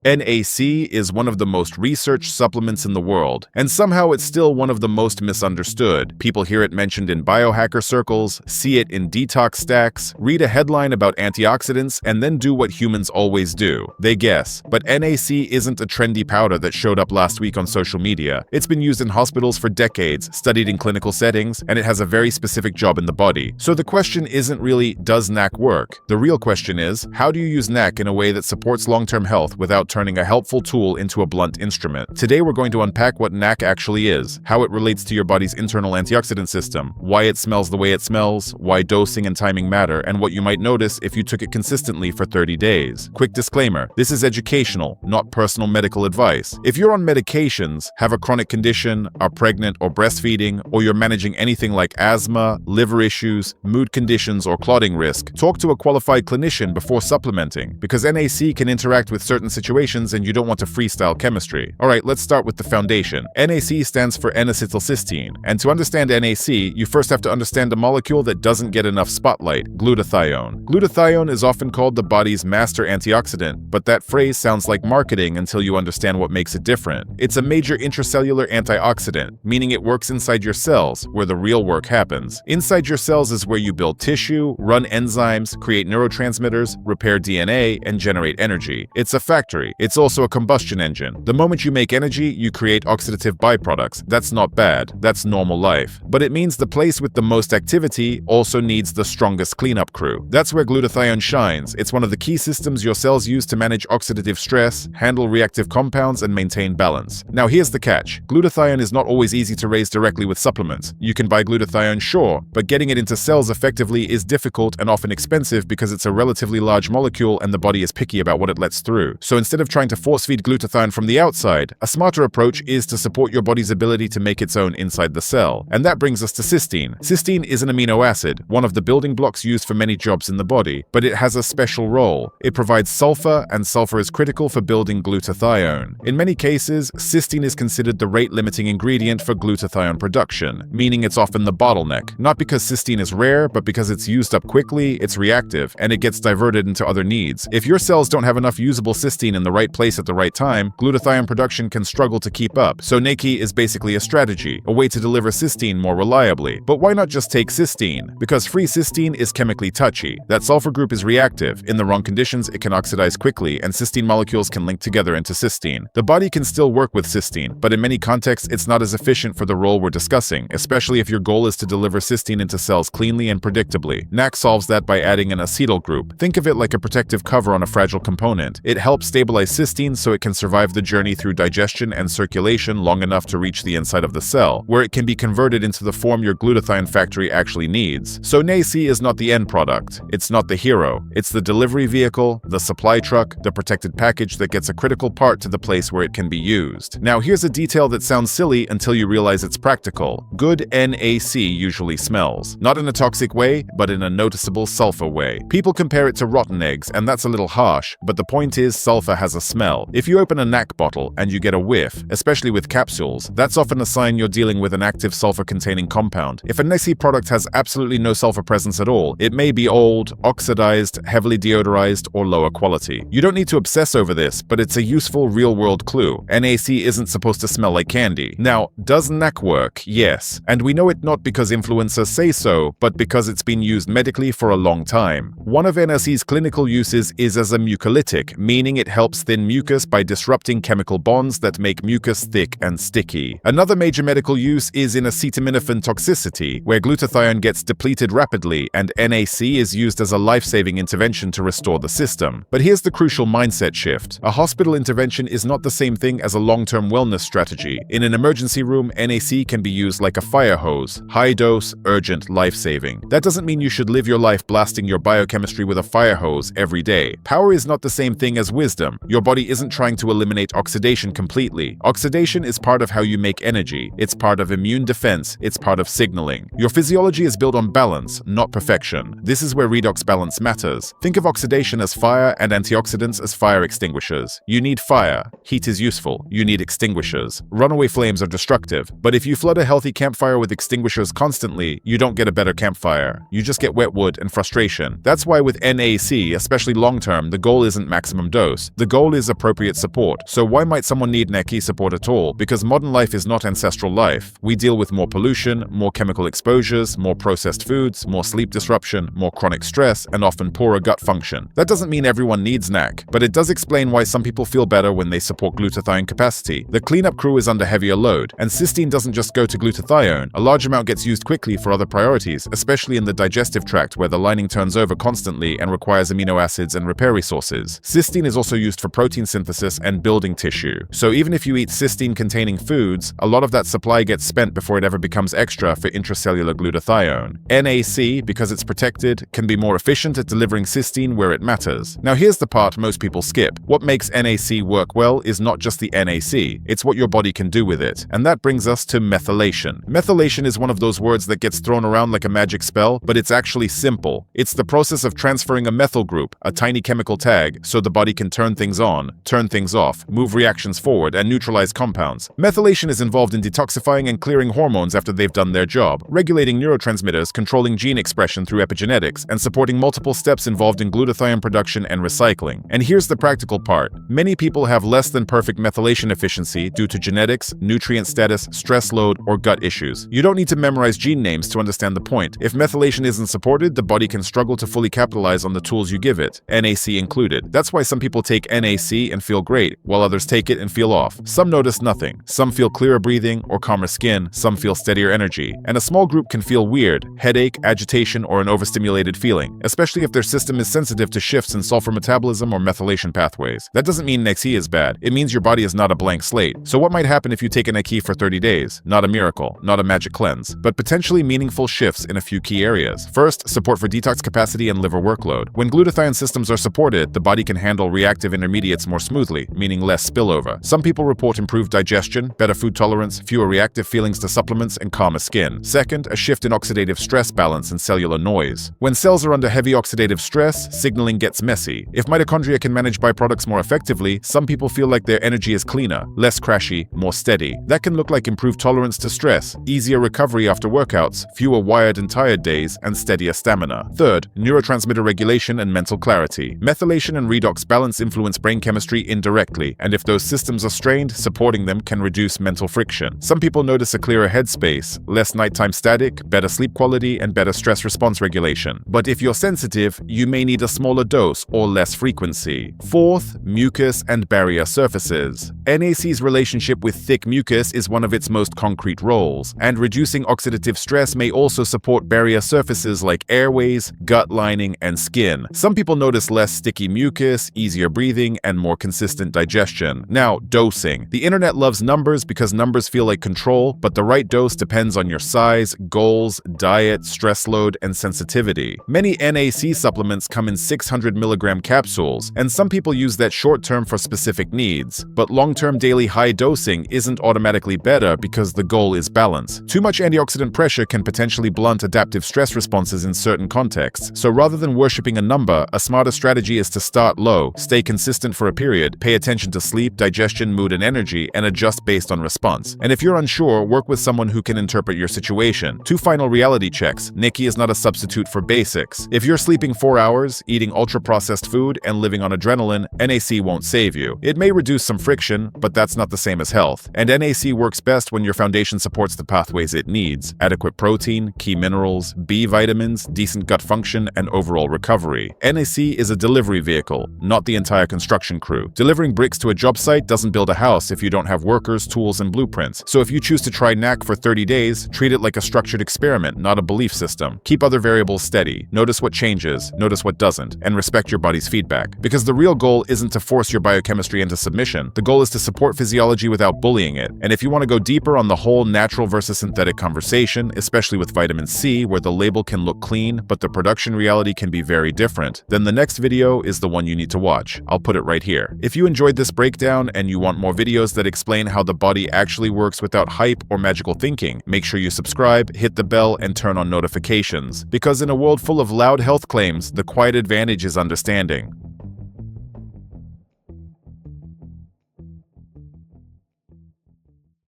NAC is one of the most researched supplements in the world, and somehow it's still one of the most misunderstood. People hear it mentioned in biohacker circles, see it in detox stacks, read a headline about antioxidants, and then do what humans always do. They guess. But NAC isn't a trendy powder that showed up last week on social media. It's been used in hospitals for decades, studied in clinical settings, and it has a very specific job in the body. So the question isn't really, does NAC work? The real question is, how do you use NAC in a way that supports long-term health without turning a helpful tool into a blunt instrument? Today we're going to unpack what NAC actually is, how it relates to your body's internal antioxidant system, why it smells the way it smells, why dosing and timing matter, and what you might notice if you took it consistently for 30 days. Quick disclaimer, this is educational, not personal medical advice. If you're on medications, have a chronic condition, are pregnant or breastfeeding, or you're managing anything like asthma, liver issues, mood conditions, or clotting risk, talk to a qualified clinician before supplementing, because NAC can interact with certain situations and you don't want to freestyle chemistry. Alright, let's start with the foundation. NAC stands for N-Acetylcysteine, and to understand NAC, you first have to understand a molecule that doesn't get enough spotlight: glutathione. Glutathione is often called the body's master antioxidant, but that phrase sounds like marketing until you understand what makes it different. It's a major intracellular antioxidant, meaning it works inside your cells, where the real work happens. Inside your cells is where you build tissue, run enzymes, create neurotransmitters, repair DNA, and generate energy. It's a factory. It's also a combustion engine. The moment you make energy, you create oxidative byproducts. That's not bad. That's normal life. But it means the place with the most activity also needs the strongest cleanup crew. That's where glutathione shines. It's one of the key systems your cells use to manage oxidative stress, handle reactive compounds, and maintain balance. Now here's the catch. Glutathione is not always easy to raise directly with supplements. You can buy glutathione, sure, but getting it into cells effectively is difficult and often expensive because it's a relatively large molecule and the body is picky about what it lets through. So instead of trying to force-feed glutathione from the outside, a smarter approach is to support your body's ability to make its own inside the cell. And that brings us to cysteine. Cysteine is an amino acid, one of the building blocks used for many jobs in the body, but it has a special role. It provides sulfur, and sulfur is critical for building glutathione. In many cases, cysteine is considered the rate-limiting ingredient for glutathione production, meaning it's often the bottleneck, not because cysteine is rare, but because it's used up quickly, it's reactive, and it gets diverted into other needs. If your cells don't have enough usable cysteine in the right place at the right time, glutathione production can struggle to keep up. So NAC is basically a strategy, a way to deliver cysteine more reliably. But why not just take cysteine? Because free cysteine is chemically touchy. That sulfur group is reactive. In the wrong conditions, it can oxidize quickly, and cysteine molecules can link together into cysteine. The body can still work with cysteine, but in many contexts, it's not as efficient for the role we're discussing, especially if your goal is to deliver cysteine into cells cleanly and predictably. NAC solves that by adding an acetyl group. Think of it like a protective cover on a fragile component. It helps stabilize cysteine so it can survive the journey through digestion and circulation long enough to reach the inside of the cell, where it can be converted into the form your glutathione factory actually needs. So NAC is not the end product. It's not the hero. It's the delivery vehicle, the supply truck, the protected package that gets a critical part to the place where it can be used. Now here's a detail that sounds silly until you realize it's practical. Good NAC usually smells. Not in a toxic way, but in a noticeable sulfur way. People compare it to rotten eggs, and that's a little harsh, but the point is sulfur has a smell. If you open a NAC bottle and you get a whiff, especially with capsules, that's often a sign you're dealing with an active sulfur-containing compound. If a NAC product has absolutely no sulfur presence at all, it may be old, oxidized, heavily deodorized, or lower quality. You don't need to obsess over this, but it's a useful real-world clue. NAC isn't supposed to smell like candy. Now, does NAC work? Yes. And we know it not because influencers say so, but because it's been used medically for a long time. One of NAC's clinical uses is as a mucolytic, meaning it helps thin mucus by disrupting chemical bonds that make mucus thick and sticky. Another major medical use is in acetaminophen toxicity, where glutathione gets depleted rapidly and NAC is used as a life-saving intervention to restore the system. But here's the crucial mindset shift. A hospital intervention is not the same thing as a long-term wellness strategy. In an emergency room, NAC can be used like a fire hose: high dose, urgent, life-saving. That doesn't mean you should live your life blasting your biochemistry with a fire hose every day. Power is not the same thing as wisdom. Your body isn't trying to eliminate oxidation completely. Oxidation is part of how you make energy. It's part of immune defense. It's part of signaling. Your physiology is built on balance, not perfection. This is where redox balance matters. Think of oxidation as fire and antioxidants as fire extinguishers. You need fire. Heat is useful. You need extinguishers. Runaway flames are destructive. But if you flood a healthy campfire with extinguishers constantly, you don't get a better campfire. You just get wet wood and frustration. That's why with NAC, especially long-term, the goal isn't maximum dose. The goal is appropriate support. So why might someone need NAC support at all? Because modern life is not ancestral life. We deal with more pollution, more chemical exposures, more processed foods, more sleep disruption, more chronic stress, and often poorer gut function. That doesn't mean everyone needs NAC, but it does explain why some people feel better when they support glutathione capacity. The cleanup crew is under heavier load, and cysteine doesn't just go to glutathione. A large amount gets used quickly for other priorities, especially in the digestive tract where the lining turns over constantly and requires amino acids and repair resources. Cysteine is also used for protein synthesis and building tissue. So even if you eat cysteine-containing foods, a lot of that supply gets spent before it ever becomes extra for intracellular glutathione. NAC, because it's protected, can be more efficient at delivering cysteine where it matters. Now here's the part most people skip. What makes NAC work well is not just the NAC, it's what your body can do with it. And that brings us to methylation. Methylation is one of those words that gets thrown around like a magic spell, but it's actually simple. It's the process of transferring a methyl group, a tiny chemical tag, so the body can turn things on, turn things off, move reactions forward, and neutralize compounds. Methylation is involved in detoxifying and clearing hormones after they've done their job, regulating neurotransmitters, controlling gene expression through epigenetics, and supporting multiple steps involved in glutathione production and recycling. And here's the practical part. Many people have less than perfect methylation efficiency due to genetics, nutrient status, stress load, or gut issues. You don't need to memorize gene names to understand the point. If methylation isn't supported, the body can struggle to fully capitalize on the tools you give it, NAC included. That's why some people take NAC and feel great, while others take it and feel off. Some notice nothing. Some feel clearer breathing or calmer skin. Some feel steadier energy. And a small group can feel weird, headache, agitation, or an overstimulated feeling, especially if their system is sensitive to shifts in sulfur metabolism or methylation pathways. That doesn't mean NAC is bad. It means your body is not a blank slate. So what might happen if you take a NAC for 30 days? Not a miracle, not a magic cleanse, but potentially meaningful shifts in a few key areas. First, support for detox capacity and liver workload. When glutathione systems are supported, the body can handle reactive intermediates more smoothly, meaning less spillover. Some people report improved digestion, better food tolerance, fewer reactive feelings to supplements, and calmer skin. Second, a shift in oxidative stress balance and cellular noise. When cells are under heavy oxidative stress, signaling gets messy. If mitochondria can manage byproducts more effectively, some people feel like their energy is cleaner, less crashy, more steady. That can look like improved tolerance to stress, easier recovery after workouts, fewer wired and tired days, and steadier stamina. Third, neurotransmitter regulation and mental clarity. Methylation and redox balance influence brain chemistry indirectly, and if those systems are strained, supporting them can reduce mental friction. Some people notice a clearer headspace, less nighttime static, better sleep quality, and better stress response regulation. But if you're sensitive, you may need a smaller dose or less frequency. Fourth, mucus and barrier surfaces. NAC's relationship with thick mucus is one of its most concrete roles, and reducing oxidative stress may also support barrier surfaces like airways, gut lining, and skin. Some people notice less sticky mucus, easier breathing, and more consistent digestion. Now, dosing. The internet loves numbers because numbers feel like control, but the right dose depends on your size, goals, diet, stress load, and sensitivity. Many NAC supplements come in 600 milligram capsules, and some people use that short term for specific needs. But long-term daily high dosing isn't automatically better because the goal is balance. Too much antioxidant pressure can potentially blunt adaptive stress responses in certain contexts, so rather than worshipping a number, a smarter strategy is to start low, stay consistent for a period, pay attention to sleep, digestion, mood, and energy, and adjust based on response. And if you're unsure, work with someone who can interpret your situation. Two final reality checks. NAC is not a substitute for basics. If you're sleeping 4 hours, eating ultra-processed food, and living on adrenaline, NAC won't save you. It may reduce some friction, but that's not the same as health. And NAC works best when your foundation supports the pathways it needs: adequate protein, key minerals, B vitamins, decent gut function, and overall recovery. NAC is a delivery vehicle, not the entire construction crew. Delivering bricks to a job site doesn't build a house if you don't have workers, tools, and blueprints. So if you choose to try NAC for 30 days, treat it like a structured experiment, not a belief system. Keep other variables steady. Notice what changes, notice what doesn't, and respect your body's feedback. Because the real goal isn't to force your biochemistry into submission. The goal is to support physiology without bullying it. And if you want to go deeper on the whole natural versus synthetic conversation, especially with vitamin C, where the label can look clean, but the production reality can be very different, then the next video is the one you need to watch. I'll put it right here. If you enjoyed this breakdown and you want more videos that explain how the body actually works without hype or magical thinking, make sure you subscribe, hit the bell, and turn on notifications. Because in a world full of loud health claims, the quiet advantage is understanding.